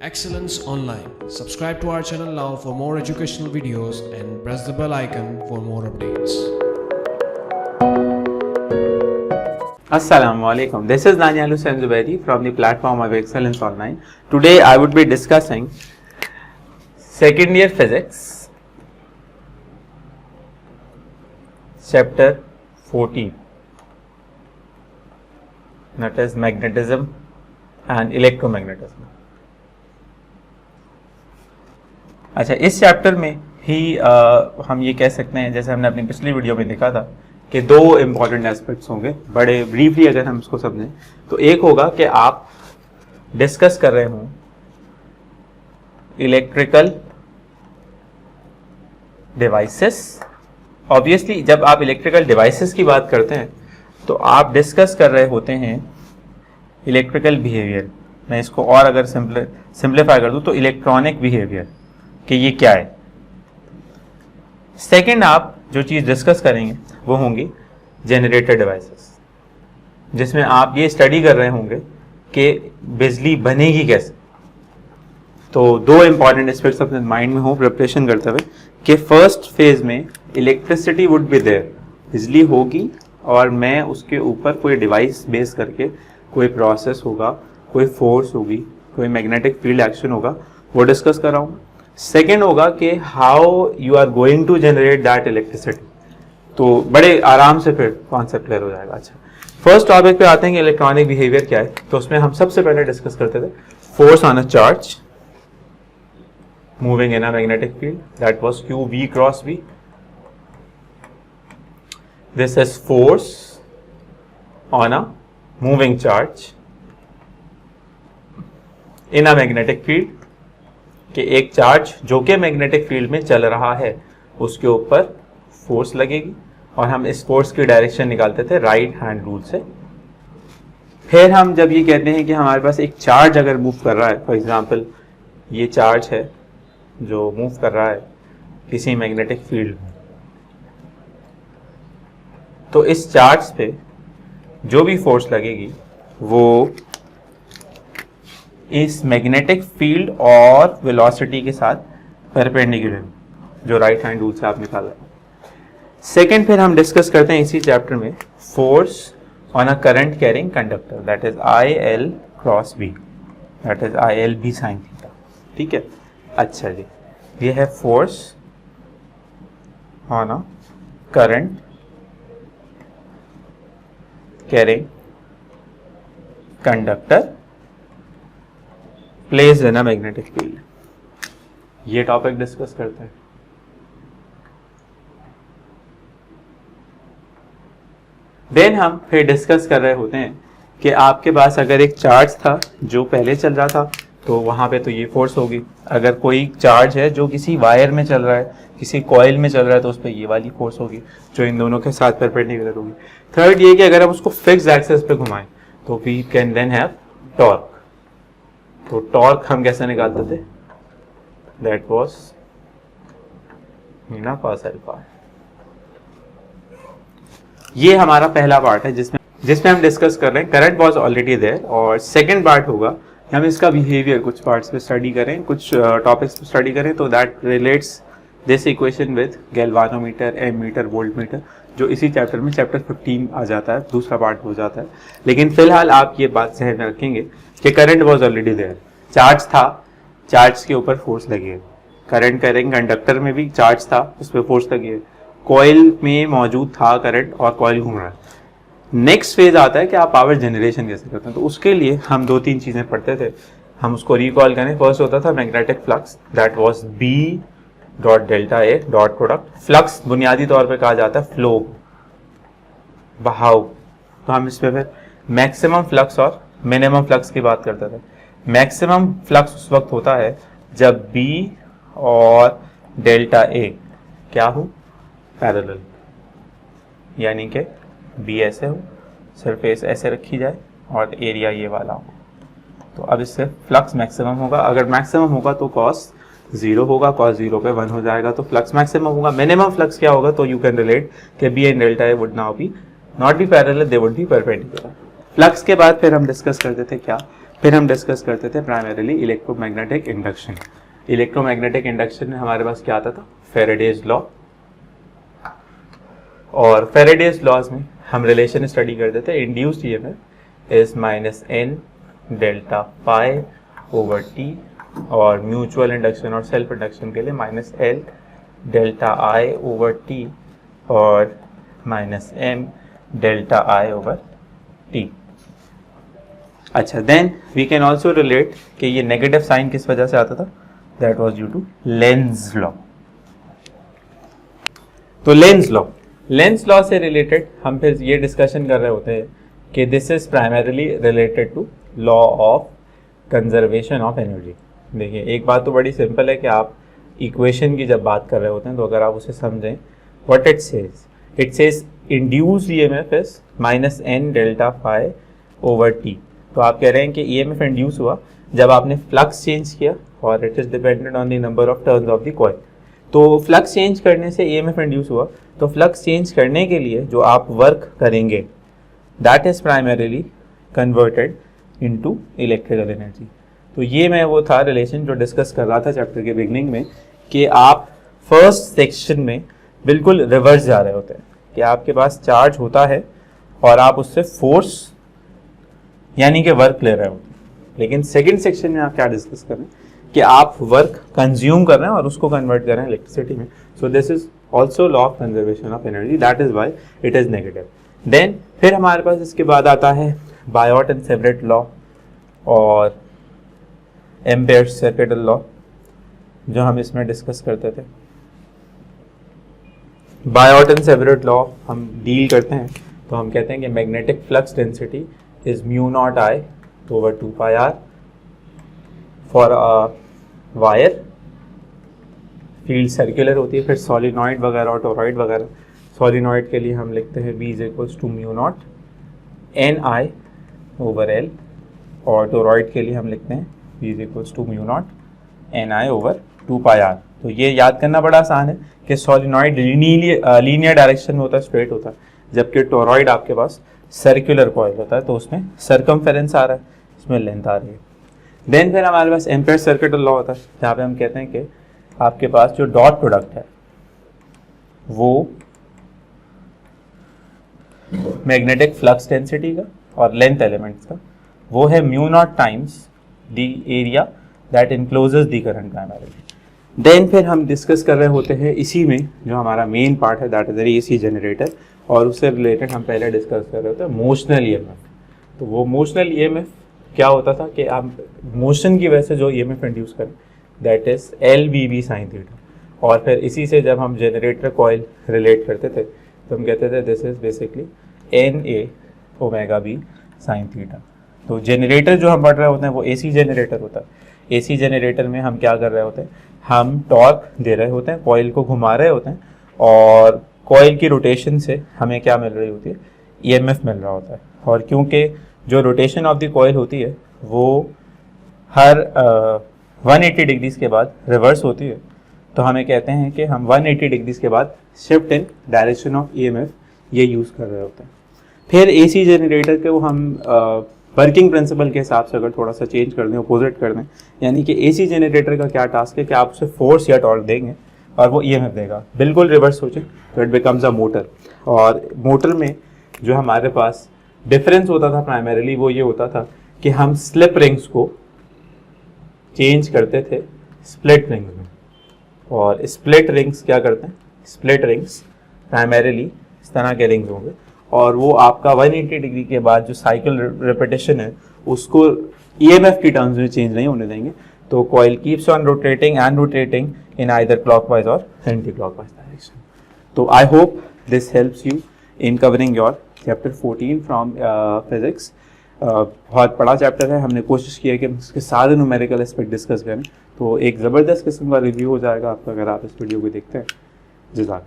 Excellence Online. Subscribe to our channel now for more educational videos and press the bell icon for more updates. Assalamu alaikum. This is Daniel Hussain Zubairi from the platform of Excellence Online. Today I would be discussing second year physics, chapter 14, that is magnetism and electromagnetism. अच्छा, इस chapter में ही हम ये कह सकते हैं, जैसे हमने अपनी पिछली वीडियो में देखा था, कि दो इम्पॉर्टेंट एस्पेक्ट्स होंगे। बड़े ब्रीफली अगर हम इसको समझें तो एक होगा कि आप डिस्कस कर रहे हों इलेक्ट्रिकल डिवाइसेस। ऑब्वियसली जब आप इलेक्ट्रिकल डिवाइसेस की बात करते हैं तो आप डिस्कस कर रहे होते हैं इलेक्ट्रिकल बिहेवियर। मैं इसको और अगर सिंप्लीफाई कर दूं तो इलेक्ट्रॉनिक बिहेवियर, कि ये क्या है। सेकंड आप जो चीज़ डिस्कस करेंगे वो होंगी जनरेटर डिवाइसेस, जिसमें आप ये स्टडी कर रहे होंगे कि बिजली बनेगी कैसे। तो दो इंपॉर्टेंट एस्पेक्ट्स अपने माइंड में हो प्रिपरेशन करते हुए कि फर्स्ट फेज में इलेक्ट्रिसिटी वुड बी देयर, बिजली होगी और मैं उसके ऊपर कोई डिवाइस बेस करके कोई प्रोसेस होगा, कोई फोर्स होगी, कोई मैग्नेटिक फील्ड एक्शन होगा, वो डिस्कस कर रहा हूँ। सेकेंड होगा कि how you are going to generate that electricity. तो बड़े आराम से फिर कॉन्सेप्ट क्लियर हो जाएगा। अच्छा, फर्स्ट टॉपिक पे आते हैं कि इलेक्ट्रॉनिक बिहेवियर क्या है। तो उसमें हम सबसे पहले डिस्कस करते थे force on a charge moving in a magnetic field, that was q v cross v. This is force on a moving charge in a magnetic field, कि एक चार्ज जो कि मैग्नेटिक फील्ड में चल रहा है उसके ऊपर फोर्स लगेगी और हम इस फोर्स की डायरेक्शन निकालते थे राइट हैंड रूल से। फिर हम जब ये कहते हैं कि हमारे पास एक चार्ज अगर मूव कर रहा है, फॉर एग्जांपल ये चार्ज है जो मूव कर रहा है किसी मैग्नेटिक फील्ड में, तो इस चार्ज पे जो भी फोर्स लगेगी वो इस मैग्नेटिक फील्ड और वेलोसिटी के साथ परपेंडिकुलर, जो राइट हैंड रूल से आप निकाल रहे हैं। सेकेंड फिर हम डिस्कस करते हैं इसी चैप्टर में force on a current carrying conductor, that is I L cross B, that is I L B sine theta. ठीक है, अच्छा जी, ये है force on a current carrying conductor placed in a magnetic field. ये topic discuss करते हैं। Then हम फिर डिस्कस कर रहे होते हैं कि आपके पास अगर एक चार्ज था जो पहले चल रहा था तो वहां पे तो ये फोर्स होगी। अगर कोई चार्ज है जो किसी वायर में चल रहा है, किसी कॉइल में चल रहा है, तो उस पर ये वाली फोर्स होगी जो इन दोनों के साथ परपेंडिकुलर होगी। थर्ड ये कि अगर हम उसको फिक्स एक्सिस पे घुमाएं तो we can then have torque. तो टॉर्क हम कैसे निकालते थे, दैट वाज मीना कॉस अल्फा। ये हमारा पहला पार्ट है जिसमें हम डिस्कस कर रहे हैं करंट वाज ऑलरेडी देयर। और सेकंड पार्ट होगा हम इसका बिहेवियर कुछ पार्ट्स पे स्टडी करें, कुछ टॉपिक्स पे स्टडी करें। तो that relates this equation with galvanometer, ammeter, voltmeter, जो इसी चैप्टर में चैप्टर 15 आ जाता है, दूसरा पार्ट हो जाता है। लेकिन फिलहाल आप ये बात ज़हन में रखेंगे कि current was already there, charge था, चार्ज के ऊपर फोर्स लगी है। करंट कैरिंग कंडक्टर में भी चार्ज था, उस पर फोर्स लगी है। कॉइल में मौजूद था करंट और कॉइल घूम रहा है। नेक्स्ट फेज आता है कि आप पावर जनरेशन कैसे करते हैं। तो उसके लिए हम दो तीन चीज़ें पढ़ते थे, हम उसको रिकॉल करें। फर्स्ट होता था magnetic flux, that was B dot delta A dot product. Flux बुनियादी तौर पे कहा जाता है फ्लो, बहाव। तो हम इस पे फिर मैक्सिमम फ्लक्स और मिनिमम फ्लक्स की बात करते थे। मैक्सिमम फ्लक्स उस वक्त होता है जब B और डेल्टा A क्या हो, पैरेलल, यानी कि B ऐसे हो, सरफेस ऐसे रखी जाए और एरिया ये वाला हो। तो अब इससे फ्लक्स मैक्सिमम होगा। अगर मैक्सिमम होगा तो कॉस 0 होगा, कॉस 0 पे 1 हो जाएगा, तो फ्लक्स मैक्सिमम होगा। मिनिमम फ्लक्स क्या होगा, तो यू कैन रिलेट कि B and delta A would now be not be parallel, they would be perpendicular. Flux के बाद फिर हम डिस्कस करते थे क्या, फिर हम डिस्कस करते थे primarily electromagnetic induction. Electromagnetic induction में हमारे पास क्या आता था, फेरेडेज लॉ, और फेरेडेज लॉज में हम रिलेशन स्टडी करते थे, induced EMF is minus N delta phi over t, और म्यूचुअल इंडक्शन और सेल्फ इंडक्शन के लिए minus L delta I over t और minus M delta I over t. अच्छा, then we can also relate कि ये नेगेटिव साइन किस वजह से आता था, that was due to Lenz law. तो लेंज लॉ से रिलेटेड हम फिर ये डिस्कशन कर रहे होते हैं कि this is primarily related to law of conservation of energy. देखिए, एक बात तो बड़ी सिंपल है कि आप इक्वेशन की जब बात कर रहे होते हैं तो अगर आप उसे समझें, what it says induced EMF is minus N delta phi over t. तो आप कह रहे हैं कि ईएमएफ इंड्यूस हुआ जब आपने फ्लक्स चेंज किया, और it is dependent on the number of turns of the coil. तो फ्लक्स चेंज करने से ईएमएफ इंड्यूस हुआ, तो फ्लक्स चेंज करने के लिए जो आप वर्क करेंगे that is primarily converted into electrical energy. तो ये मैं वो था रिलेशन जो डिस्कस कर रहा था चैप्टर के बिगनिंग में, कि आप फर्स्ट सेक्शन में बिल्कुल रिवर्स जा रहे होते हैं कि आपके पास चार्ज होता है और आप उससे फोर्स यानी कि वर्क ले रहे होते हैं, लेकिन सेकंड सेक्शन में आप क्या डिस्कस कर रहे हैं कि आप वर्क कंज्यूम कर रहे हैं और उसको कन्वर्ट कर रहे हैं इलेक्ट्रिसिटी में। So this is also law of conservation of energy, that is why it is negative. Then फिर हमारे पास इसके बाद आता है बायोट एंड सेवरेट लॉ और एम्पेयर्स सर्किटल लॉ, जो हम इसमें डिस्कस करते थे। बायोट एंड सेवरेट लॉ हम डील करते हैं तो हम कहते हैं कि magnetic flux density is mu naught I over 2 pi r for a wire. Field circular होती है, फिर सॉलिनॉइड वगैरह और टोरॉइड वगैरह। सॉलिनॉइड के लिए हम लिखते हैं V is equals to mu naught N I over L, और टोरॉइड के लिए हम लिखते हैं V is equals to mu naught N I over 2 pi r. तो ये याद करना बड़ा आसान है कि सॉलिनॉइड लीनियर डायरेक्शन में होता है, स्ट्रेट होता है, जबकि टोरॉइड आपके पास सर्कुलर कॉइल होता है, तो उसमें सर्कमफेरेंस आ रहा है, इसमें लेंथ आ रही है। देन फिर हमारे पास एम्पेयर सर्किटल लॉ होता है, जहाँ पे हम कहते हैं कि आपके पास जो डॉट प्रोडक्ट है वो मैग्नेटिक फ्लक्स डेंसिटी का और लेंथ एलिमेंट्स का, वो है mu naught times the area that encloses the current primarily. Then फिर हम डिस्कस कर रहे होते हैं इसी में जो हमारा मेन पार्ट है, that is the AC generator, और उससे रिलेटेड हम पहले डिस्कस कर रहे होते हैं मोशनल ईएमएफ। तो वो मोशनल ईएमएफ क्या होता था कि आप मोशन की वजह से जो ईएमएफ इंड्यूस करें that is L V B sine theta, और फिर इसी से जब हम जनरेटर कॉइल रिलेट करते थे तो हम कहते थे this is basically N A omega B sine theta. तो जनरेटर जो हम पढ़ रहे होते हैं वो एसी जनरेटर होता है। एसी जनरेटर में हम क्या कर रहे होते हैं, हम टॉर्क दे रहे होते हैं, कॉइल को घुमा रहे होते हैं, और कॉइल की रोटेशन से हमें क्या मिल रही होती है, ईएमएफ मिल रहा होता है। और क्योंकि जो रोटेशन ऑफ द कॉइल होती है वो हर 180 डिग्रीज के बाद रिवर्स होती है, तो हमें कहते हैं कि हम 180 डिग्रीज के बाद shift in direction of EMF ये यूज़ कर रहे होते हैं। फिर एसी जनरेटर के वो हम वर्किंग प्रिंसिपल के हिसाब से अगर थोड़ा सा चेंज कर दें, अपोजिट कर दें, यानी कि एसी जनरेटर का क्या टास्क है कि आप उसे फोर्स या टॉर्क देंगे और वो ईएमएफ देगा, बिल्कुल रिवर्स सोचें तो इट बिकम्स अ मोटर। और मोटर में जो हमारे पास डिफरेंस होता था प्राइमरीली वो ये होता था कि हम स्लिप रिंग्स को चेंज करते थे स्प्लिट रिंग्स में, और स्प्लिट रिंग्स क्या करते हैं, स्प्लिट रिंग्स प्राइमरीली इस तरह के रिंग्स होंगे, और वो आपका 180 डिग्री के बाद जो साइकिल रिपीटेशन है उसको ईएमएफ की टर्म्स में चेंज नहीं होने देंगे। तो coil keeps on rotating and rotating in either clockwise और एंटी क्लॉकवाइज डायरेक्शन। तो I hope this helps you in covering your chapter 14 from physics. बहुत बड़ा चैप्टर है, हमने कोशिश की है कि इसके सारे न्यूमेरिकल एस्पेक्ट डिस्कस करें, तो एक ज़बरदस्त किस्म का रिव्यू हो जाएगा आपका अगर आप इस वीडियो को देखते हैं। जज़ाक।